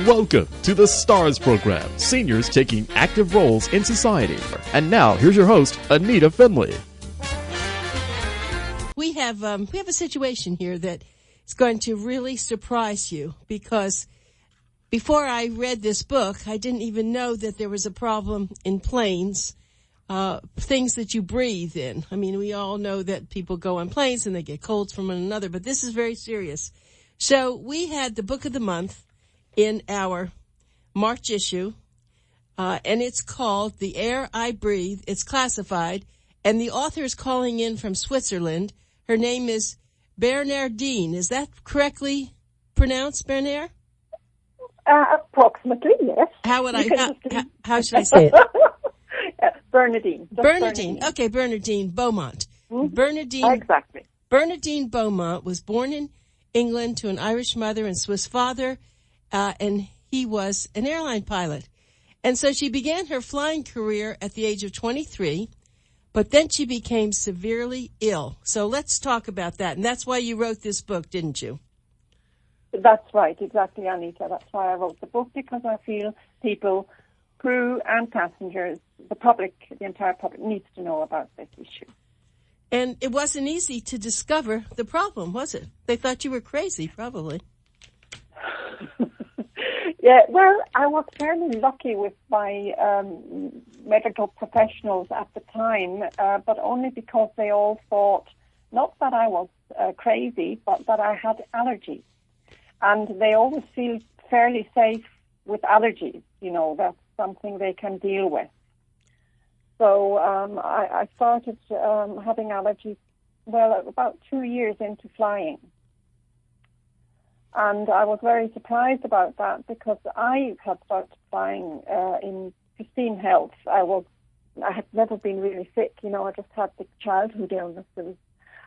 Welcome to the STARS program, seniors taking active roles in society. And now, here's your host, Anita Finley. We have a situation here that is going to really surprise you, because before I read this book, I didn't even know that there was a problem in planes, things that you breathe in. I mean, we all know that people go on planes and they get colds from one another, but this is very serious. So we had the book of the month in our March issue, and it's called The Air I Breathe. It's classified, and the author is calling in from Switzerland. Her name is Bearnairdine. Is that correctly pronounced, Bearnair? Approximately, yes. How should I say it? Bearnairdine. Bearnairdine. Okay, Bearnairdine Beaumont. Mm-hmm. Exactly. Bearnairdine Beaumont was born in England to an Irish mother and Swiss father, and he was an airline pilot. And so she began her flying career at the age of 23, but then she became severely ill. So let's talk about that. And that's why you wrote this book, didn't you? That's right, exactly, Anita. That's why I wrote the book, because I feel people, crew and passengers, the public, the entire public, needs to know about this issue. And it wasn't easy to discover the problem, was it? They thought you were crazy, probably. Yeah, well, I was fairly lucky with my medical professionals at the time, but only because they all thought, not that I was crazy, but that I had allergies. And they always feel fairly safe with allergies. You know, that's something they can deal with. So I started having allergies, well, about 2 years into flying. And I was very surprised about that, because I had started flying in pristine health. I had never been really sick. You know, I just had the childhood illnesses,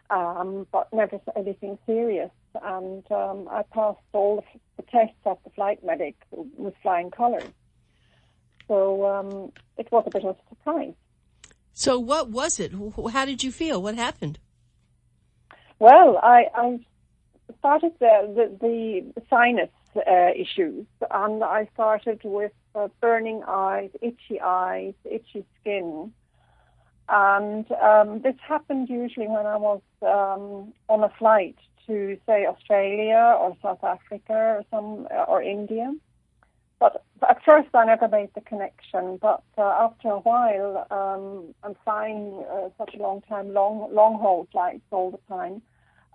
but never anything serious. And I passed all the tests as the flight medic with flying colours. So it was a bit of a surprise. So what was it? How did you feel? What happened? Well, I started the sinus issues, and I started with burning eyes, itchy skin. And this happened usually when I was on a flight to, say, Australia or South Africa or India. But at first I never made the connection. But after a while, I'm flying such a long time, long-haul flights all the time,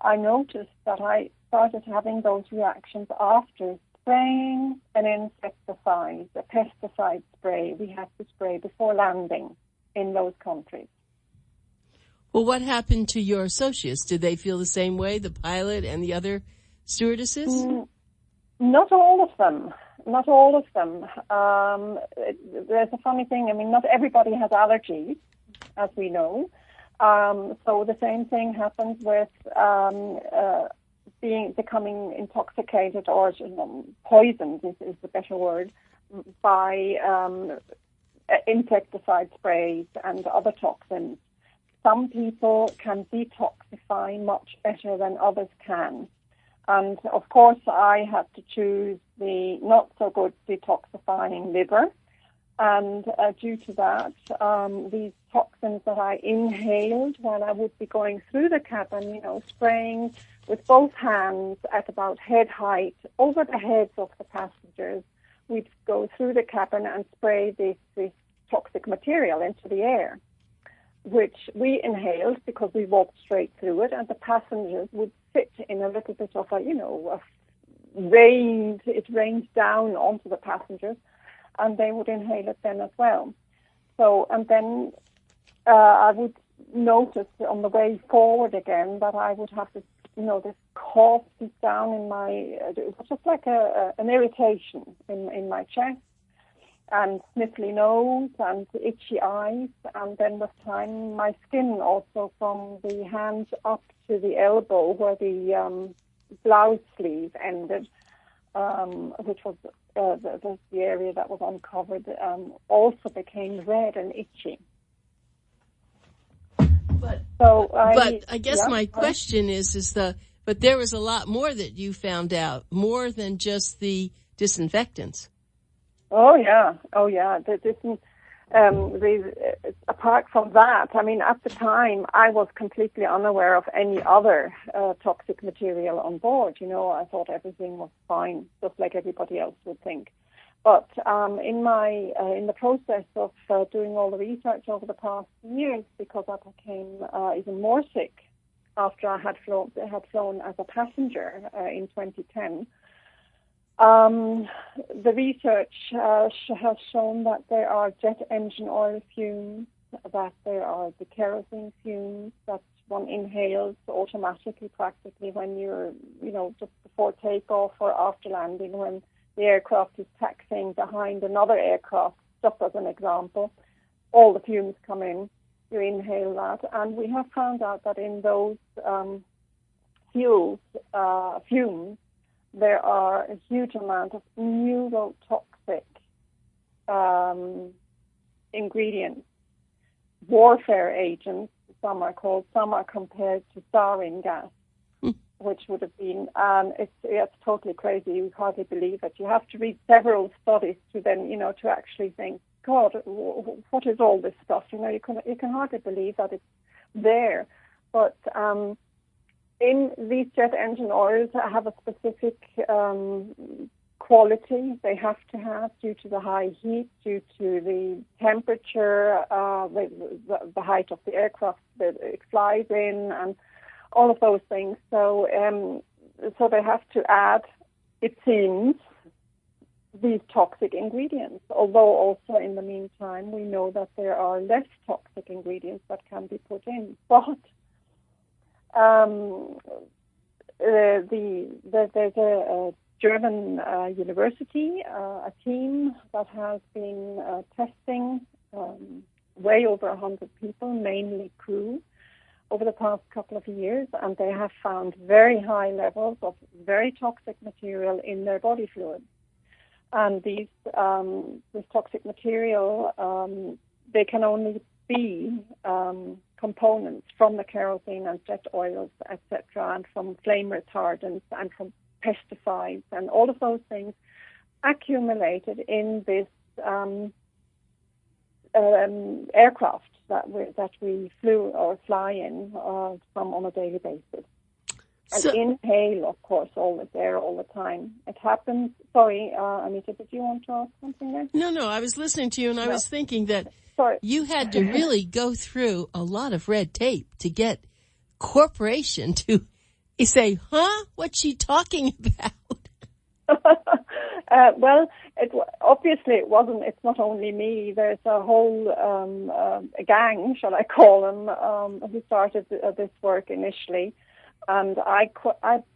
I noticed that I started having those reactions after spraying an insecticide, a pesticide spray. We have to spray before landing in those countries. Well, what happened to your associates? Did they feel the same way, the pilot and the other stewardesses? Not all of them. Not all of them. There's a funny thing. I mean, not everybody has allergies, as we know. So the same thing happens with becoming intoxicated or poisoned is the better word, by insecticide sprays and other toxins. Some people can detoxify much better than others can. And, of course, I had to choose the not-so-good detoxifying liver. And due to that, these toxins that I inhaled when I would be going through the cabin, you know, spraying with both hands at about head height over the heads of the passengers, we'd go through the cabin and spray this toxic material into the air, which we inhaled because we walked straight through it, and the passengers would sit in a little bit of it rained down onto the passengers, and they would inhale it then as well. So, and then I would notice on the way forward again that I would have this, this cough deep down in my, it was just like an irritation in my chest, and sniffly nose and itchy eyes, and then with time my skin also from the hand up to the elbow where the blouse sleeve ended, which was the area that was uncovered, also became red and itchy. But I guess my question is but there was a lot more that you found out, more than just the disinfectants. Oh yeah. Apart from that, I mean, at the time, I was completely unaware of any other toxic material on board. You know, I thought everything was fine, just like everybody else would think. But in the process of doing all the research over the past years, because I became even more sick after I had flown as a passenger in 2010. The research has shown that there are jet engine oil fumes, that there are the kerosene fumes that one inhales automatically, practically when you're, just before takeoff or after landing, when the aircraft is taxiing behind another aircraft, just as an example. All the fumes come in, you inhale that, and we have found out that in those fumes, there are a huge amount of neurotoxic ingredients, warfare agents, some are compared to sarin gas, which would have been, it's totally crazy. You hardly believe it. You have to read several studies to then, to actually think, God, what is all this stuff? You can hardly believe that it's there. But in these jet engine oils have a specific quality they have to have due to the high heat, due to the temperature, the height of the aircraft that it flies in, and all of those things. So they have to add, it seems, these toxic ingredients. Although also in the meantime we know that there are less toxic ingredients that can be put in. But there's a German university, a team that has been testing way over 100 people, mainly crew, over the past couple of years, and they have found very high levels of very toxic material in their body fluids. And this toxic material, they can only be components from the kerosene and jet oils, etc., and from flame retardants and from pesticides and all of those things accumulated in this aircraft that we flew or fly in from on a daily basis. And inhale, of course, all the time. It happens. Sorry, Anita, did you want to ask something there? No, I was listening to you, and I was thinking that you had to really go through a lot of red tape to get corporation to say, huh? What's she talking about? Well, obviously it wasn't. It's not only me. There's a whole a gang, shall I call them, who started this work initially. And I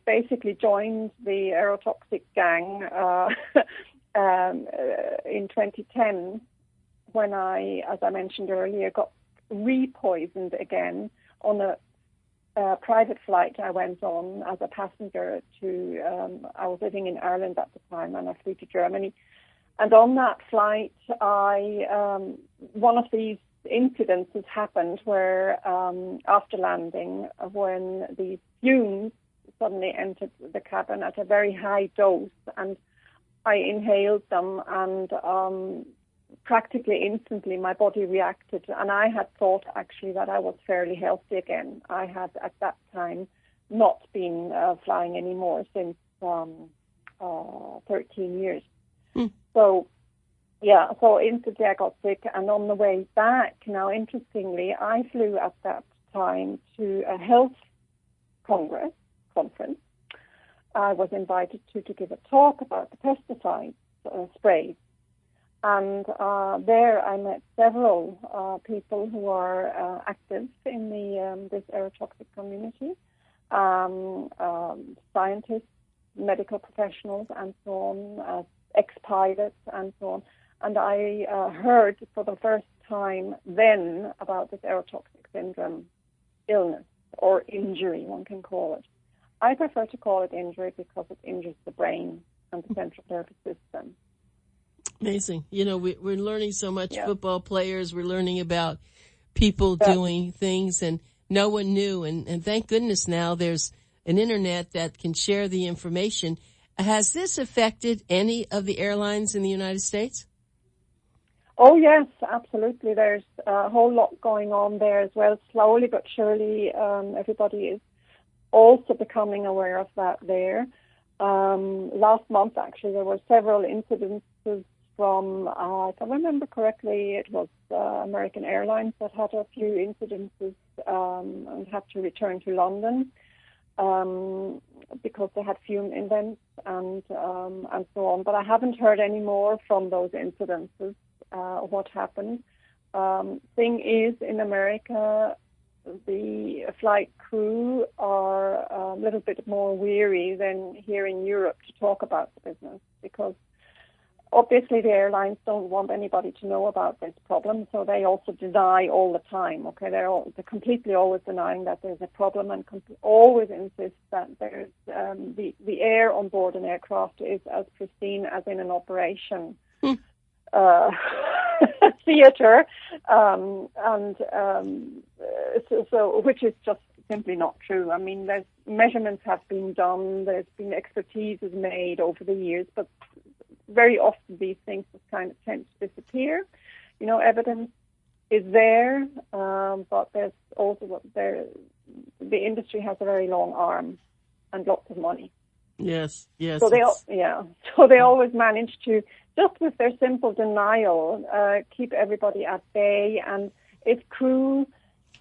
basically joined the aerotoxic gang in 2010 when I, as I mentioned earlier, got re-poisoned again on a private flight I went on as a passenger to, I was living in Ireland at the time, and I flew to Germany. And on that flight, one of these incidences happened where after landing, when these fumes suddenly entered the cabin at a very high dose, and I inhaled them, and practically instantly my body reacted, and I had thought actually that I was fairly healthy again. I had at that time not been flying anymore since 13 years. So instantly I got sick, and on the way back, now interestingly, I flew at that time to a health conference. I was invited to give a talk about the pesticide sprays. And there I met several people who are active in this aerotoxic community, scientists, medical professionals, and so on, ex-pilots, and so on. And I heard for the first time then about this aerotoxic syndrome illness, or injury, one can call it. I prefer to call it injury because it injures the brain and the central nervous system. Amazing. We're learning so much. Football players, we're learning about people doing things, and no one knew. And thank goodness now there's an internet that can share the information. Has this affected any of the airlines in the United States? Oh, yes, absolutely. There's a whole lot going on there as well. Slowly but surely, everybody is also becoming aware of that there. Last month, actually, there were several incidences from, if I remember correctly, it was American Airlines that had a few incidences and had to return to London because they had fume events and so on. But I haven't heard any more from those incidences. What happened. Thing is, in America, the flight crew are a little bit more weary than here in Europe to talk about the business, because obviously the airlines don't want anybody to know about this problem, so they also deny all the time. Okay, they're completely always denying that there's a problem, and always insist that there's the air on board an aircraft is as pristine as in an operation. Theater, so which is just simply not true. I mean, there's measurements have been done, there's been expertise is made over the years, but very often these things just kind of tend to disappear. You know, evidence is there, but there's also the industry has a very long arm and lots of money. Yes. So they always manage to, just with their simple denial, keep everybody at bay. And if crew,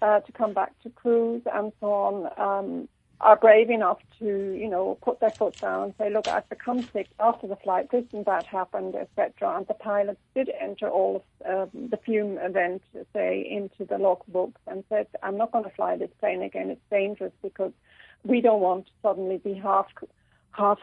to come back to crews and so on, are brave enough to, you know, put their foot down and say, look, I've become sick after the flight, this and that happened, etc. And the pilots did enter all of the fume event, say, into the logbooks and said, I'm not going to fly this plane again. It's dangerous because we don't want to suddenly be half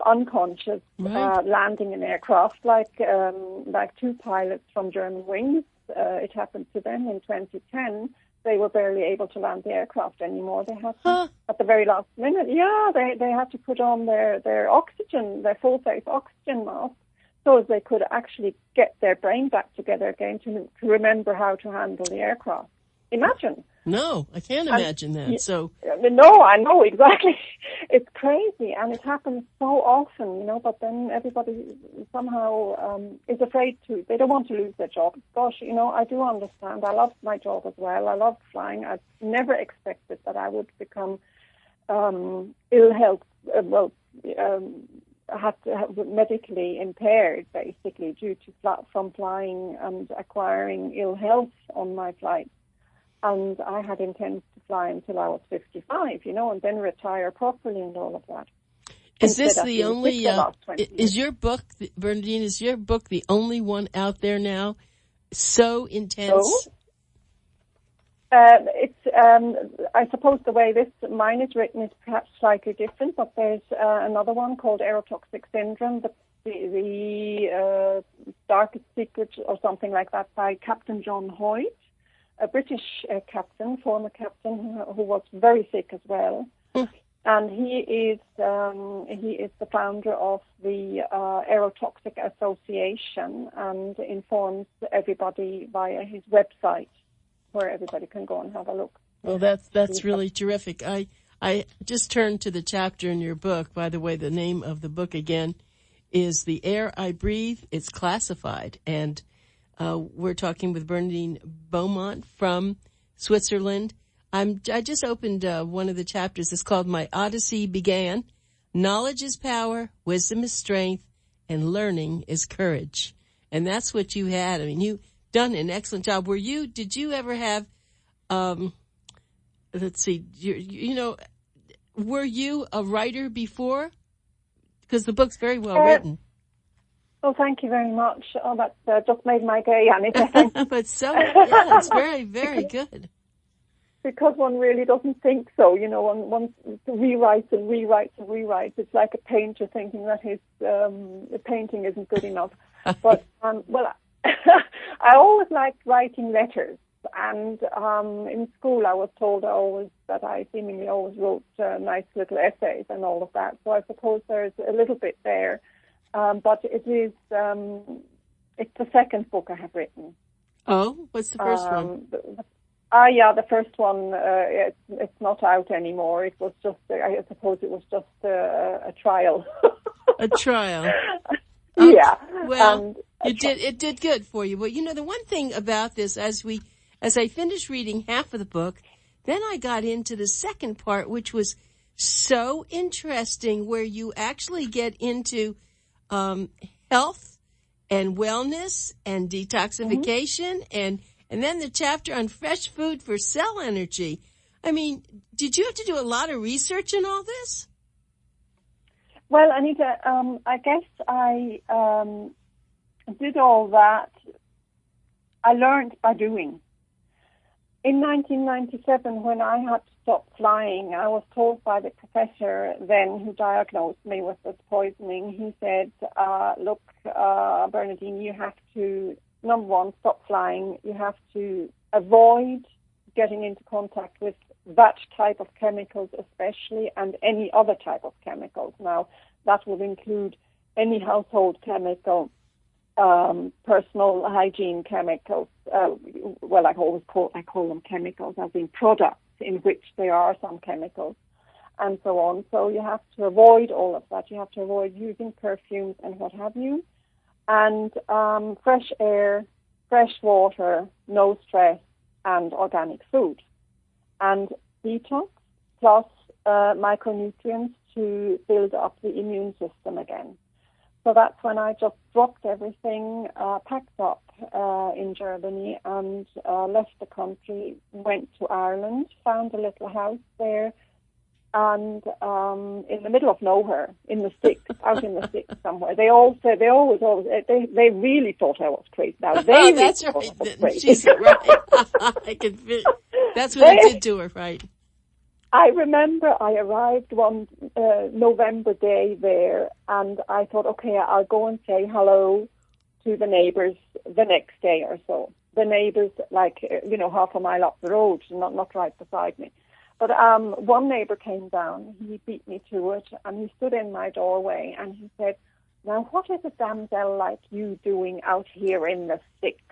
unconscious, right. Landing an aircraft like two pilots from German Wings. It happened to them in 2010. They were barely able to land the aircraft anymore. They had to, at the very last minute, they had to put on their oxygen, their full-face oxygen mask, so as they could actually get their brain back together again to remember how to handle the aircraft. Imagine. No, I can't imagine that. So no, I know exactly. It's crazy, and it happens so often, you know. But then everybody somehow is afraid to. They don't want to lose their job. Gosh, you know, I do understand. I love my job as well. I love flying. I never expected that I would become ill health. Had to have medically impaired, basically, due to from flying and acquiring ill health on my flights. And I had intended to fly until I was 55, you know, and then retire properly and all of that. Is this the only, is your book, Bearnairdine, is your book the only one out there now so intense? I suppose the way mine is written is perhaps slightly different, but there's another one called Aerotoxic Syndrome, the Darkest Secret or something like that, by Captain John Hoyt, a British former captain who was very sick as well. And he is the founder of the Aerotoxic Association and informs everybody via his website, where everybody can go and have a look. Well, that's really terrific. I just turned to the chapter in your book. By the way, the name of the book again is The Air I Breathe. It's classified, and we're talking with Bearnairdine Beaumont from Switzerland. I just opened one of the chapters. It's called My Odyssey Began. Knowledge is power, wisdom is strength, and learning is courage. And that's what you had. I mean, you've done an excellent job. Did you ever have, let's see, were you a writer before? Because the book's very well written. Oh, thank you very much. Oh, that just made my day, Anita. But it's very, very good. Because one really doesn't think so, you know, one rewrites and rewrites and rewrites. It's like a painter thinking that his painting isn't good enough. But, I always liked writing letters. And in school I was told that I seemingly always wrote nice little essays and all of that. So I suppose there's a little bit there. But it's the second book I have written. Oh, what's the first one? The first one, it's not out anymore. It was just, I suppose it was just a trial. A trial. Yeah. Well, it did good for you. But the one thing about this, as I finished reading half of the book, then I got into the second part, which was so interesting, where you actually get into health and wellness and detoxification, and then the chapter on fresh food for cell energy. I mean, did you have to do a lot of research in all this? Well, Anita, I guess I did all that. I learned by doing. In 1997, when I had to stop flying, I was told by the professor then who diagnosed me with this poisoning, he said, look, Bearnairdine, you have to, number one, stop flying. You have to avoid getting into contact with that type of chemicals especially, and any other type of chemicals. Now, that would include any household chemical, personal hygiene chemicals. Well, I call them chemicals, as in products in which there are some chemicals, and so on. So you have to avoid all of that. You have to avoid using perfumes and what have you. And fresh air, fresh water, no stress, and organic food. And detox plus micronutrients to build up the immune system again. So that's when I just dropped everything, packed up in Germany and left the country, went to Ireland, found a little house there, and in the middle of nowhere, in the sticks, out in the sticks somewhere. They really thought I was crazy. Now they that's really right. thought I was crazy. She's right. I can fit. That's what it did to her, right? I remember I arrived one November day there, and I thought, okay, I'll go and say hello to the neighbours the next day or so. The neighbours, half a mile up the road, not right beside me. But one neighbour came down, he beat me to it, and he stood in my doorway, and he said, now what is a damsel like you doing out here in the sticks?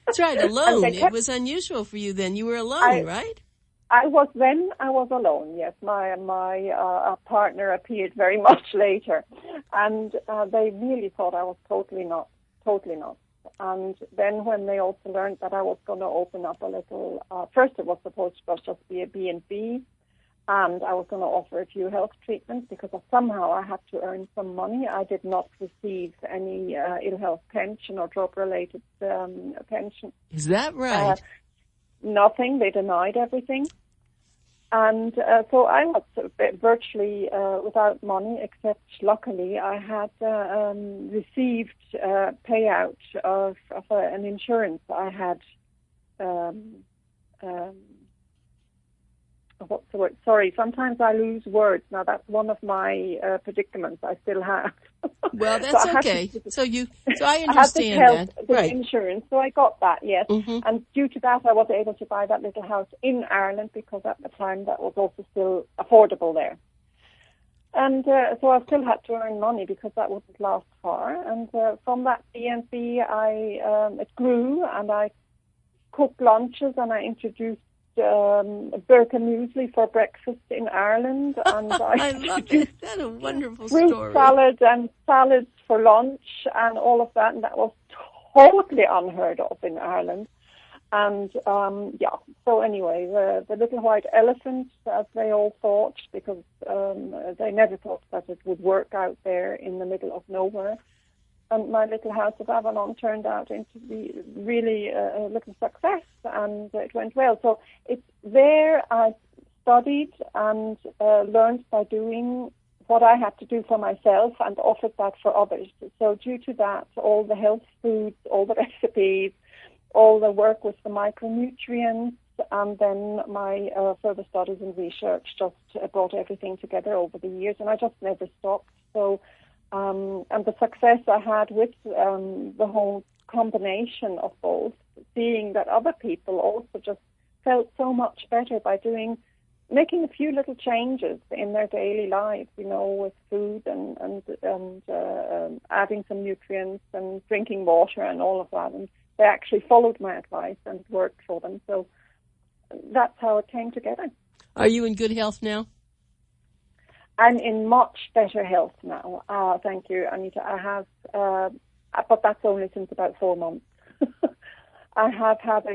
That's right, alone. It was unusual for you then. You were alone, right? I was alone, yes. My partner appeared very much later. And they really thought I was totally not. And then when they also learned that I was going to open up a little, first it was supposed to just be a B&B, and I was going to offer a few health treatments because somehow I had to earn some money. I did not receive any ill health pension or job-related pension. Is that right? Nothing. They denied everything. And so I was virtually without money, except luckily I had received payout of an insurance. I had, what's the word? Sorry, sometimes I lose words. Now that's one of my predicaments I still have. Well, that's okay. So I understand I had the right. insurance, so I got that, yes. Mm-hmm. And due to that, I was able to buy that little house in Ireland because at the time that was also still affordable there. And so I still had to earn money because that wouldn't last far. And from that B&B, it grew, and I cooked lunches, and I introduced Birka muesli for breakfast in Ireland, and I love it. That's a wonderful fruit story. salad and salads for lunch and all of that, and that was totally unheard of in Ireland. And so anyway, the little white elephant, as they all thought, because they never thought that it would work out there in the middle of nowhere. And my little house of Avalon turned out into be really a little success, and it went well. So it's there I studied and learned by doing what I had to do for myself and offered that for others. So due to that, all the health foods, all the recipes, all the work with the micronutrients, and then my further studies and research just brought everything together over the years, and I just never stopped. So. And the success I had with the whole combination of both, seeing that other people also just felt so much better by making a few little changes in their daily lives, with food and adding some nutrients and drinking water and all of that. And they actually followed my advice and it worked for them. So that's how it came together. Are you in good health now? I'm in much better health now. Thank you, Anita. I have, but that's only since about 4 months. I have had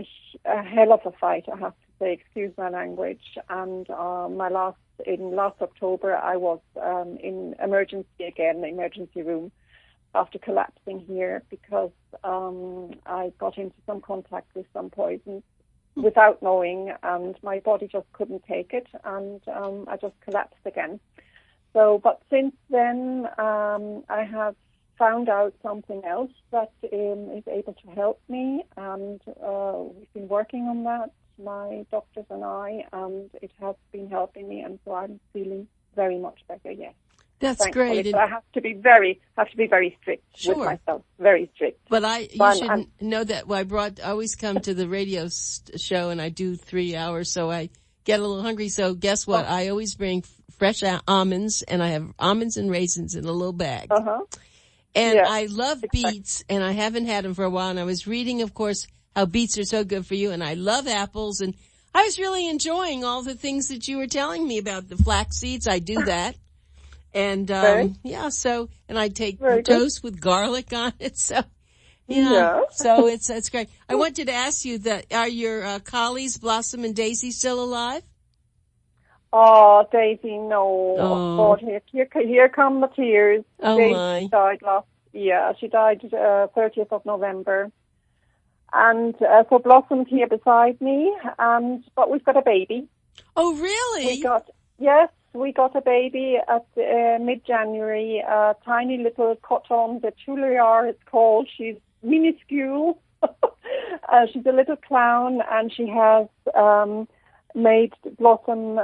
a hell of a fight, I have to say, excuse my language. And in last October, I was in emergency room, after collapsing here because I got into some contact with some poison without knowing, and my body just couldn't take it, and I just collapsed again. So, but since then, I have found out something else that is able to help me, and we've been working on that, my doctors and I, and it has been helping me, and so I'm feeling very much better, yes. That's thankfully. great. But I have to be very strict Sure. with myself, very strict. But you should know that I always come to the radio show and I do 3 hours, so I get a little hungry. So guess what? I always bring fresh almonds, and I have almonds and raisins in a little bag. And I love beets, and I haven't had them for a while. And I was reading, of course, how beets are so good for you, and I love apples. And I was really enjoying all the things that you were telling me about the flax seeds. I do that. And, and I take toast with garlic on it. So, so it's great. I wanted to ask you are your collies, Blossom and Daisy, still alive? Oh, Daisy, no. Oh. God, here come the tears. Oh, Daisy my. She died 30th of November. And so Blossom's here beside me, but we've got a baby. Oh, really? We got a baby at mid-January, a tiny little coton, the Tuliar it's called. She's minuscule. She's a little clown, and she has made Blossom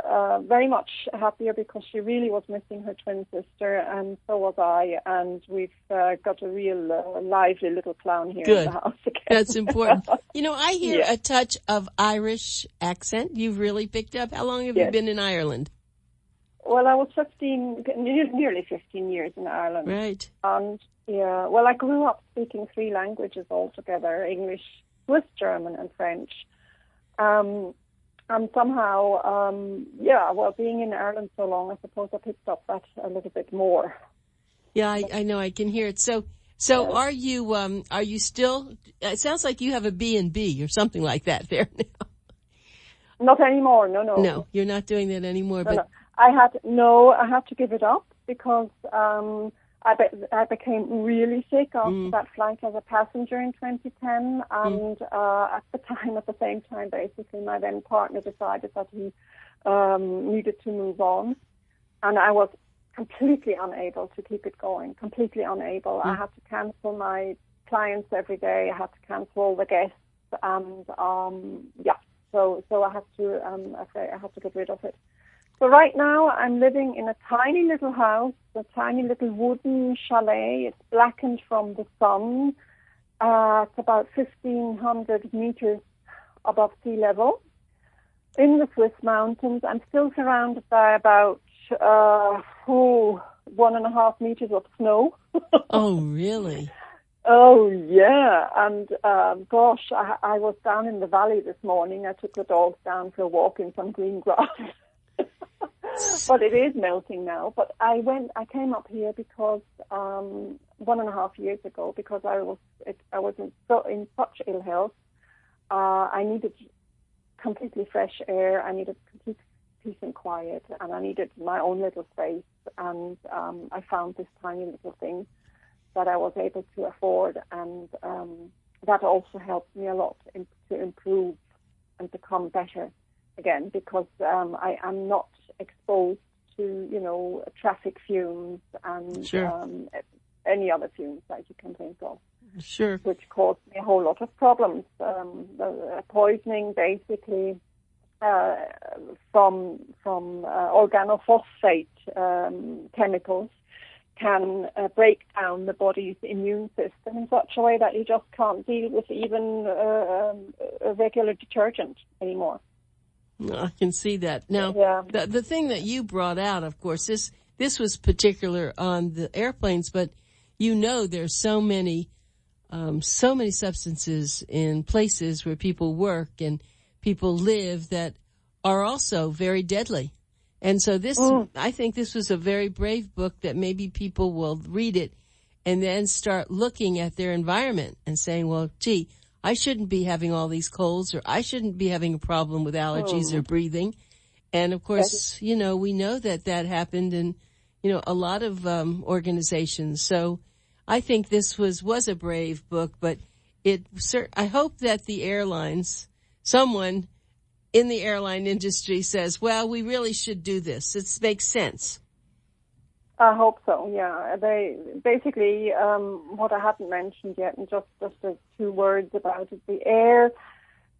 very much happier because she really was missing her twin sister, and so was I, and we've got a real lively little clown here in the house again. That's important. I hear a touch of Irish accent. You've really picked up. How long have you been in Ireland? Well, I was nearly 15 years in Ireland. Right. And, I grew up speaking 3 languages altogether, English, Swiss, German, and French. And somehow, being in Ireland so long, I suppose I picked up that a little bit more. Yeah, I know, I can hear it. So are you still, it sounds like you have a B&B or something like that there now. Not anymore, no. No, you're not doing that anymore, but... No. I had to give it up because I became really sick after that flight as a passenger in 2010, and at the same time, basically, my then partner decided that he needed to move on, and I was completely unable to keep it going, completely unable. I had to cancel my clients every day. I had to cancel all the guests, and so I had to get rid of it. So right now I'm living in a tiny little house, a tiny little wooden chalet. It's blackened from the sun. It's about 1,500 meters above sea level in the Swiss mountains. I'm still surrounded by about 1.5 meters of snow. Oh, really? Oh, yeah. And I was down in the valley this morning. I took the dogs down for a walk in some green grass. But it is melting now. But I came up here because 1.5 years ago, because I was in such ill health. I needed completely fresh air. I needed complete peace and quiet, and I needed my own little space. And I found this tiny little thing that I was able to afford, and that also helped me a lot to improve and become better again, because I am not exposed to, traffic fumes and any other fumes that you can think of. Sure. Which caused me a whole lot of problems. The poisoning, basically, from organophosphate chemicals can break down the body's immune system in such a way that you just can't deal with even a regular detergent anymore. I can see that. Now, the thing that you brought out, of course, this was particular on the airplanes, but there's so many substances in places where people work and people live that are also very deadly. And so I think this was a very brave book that maybe people will read it and then start looking at their environment and saying, well, gee, I shouldn't be having all these colds, or I shouldn't be having a problem with allergies or breathing. And of course, we know that happened in, a lot of organizations. So I think this was a brave book, but I hope that the airlines, someone in the airline industry says, well, we really should do this. It makes sense. I hope so, yeah. They basically, what I hadn't mentioned yet, and just a few words about it, the air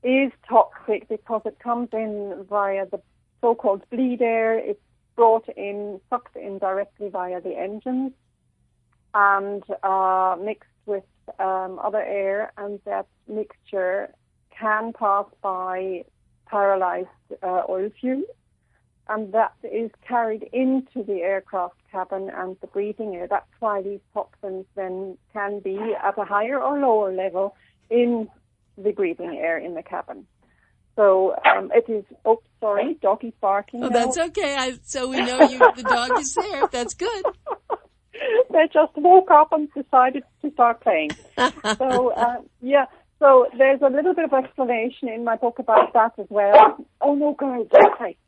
is toxic because it comes in via the so-called bleed air. It's sucked in directly via the engines and mixed with other air, and that mixture can pass by paralyzed oil fumes, and that is carried into the aircraft cabin and the breathing air. That's why these toxins then can be at a higher or lower level in the breathing air in the cabin. So it is, sorry, doggy's barking. Oh, now. That's okay. So we know the dog is there. That's good. They just woke up and decided to start playing. So, So there's a little bit of explanation in my book about that as well. Oh, no, girls, okay.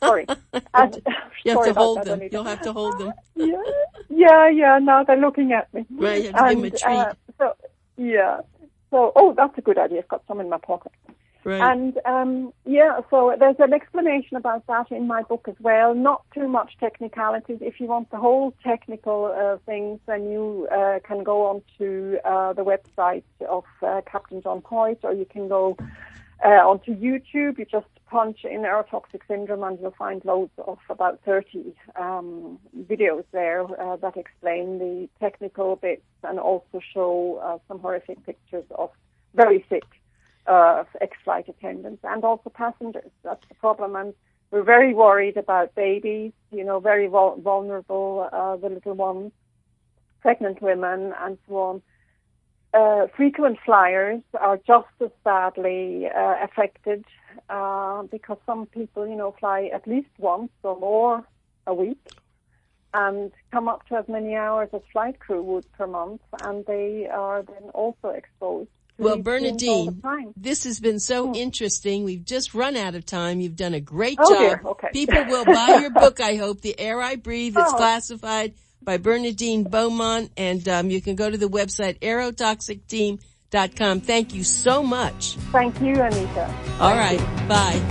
Sorry. You have to hold them. You'll have to hold them. Yeah. Now they're looking at me. Right, you have to give them a treat. So, that's a good idea. I've got some in my pocket. Right. And, so there's an explanation about that in my book as well. Not too much technicalities. If you want the whole technical things, then you can go on to the website of Captain John Hoyt, or you can go onto YouTube. You just punch in aerotoxic syndrome and you'll find loads of about 30 videos there that explain the technical bits and also show some horrific pictures of very sick ex-flight attendants and also passengers. That's the problem. And we're very worried about babies, very vulnerable, the little ones, pregnant women, and so on. Frequent flyers are just as badly affected because some people, fly at least once or more a week and come up to as many hours as flight crew would per month, and they are then also exposed. Well, Bearnairdine, this has been so interesting. We've just run out of time. You've done a great job. Dear. Okay. People will buy your book, I hope, The Air I Breathe. It's classified by Bearnairdine Beaumont, and you can go to the website aerotoxicteam.com. Thank you so much. Thank you, Anita. All right. Bye.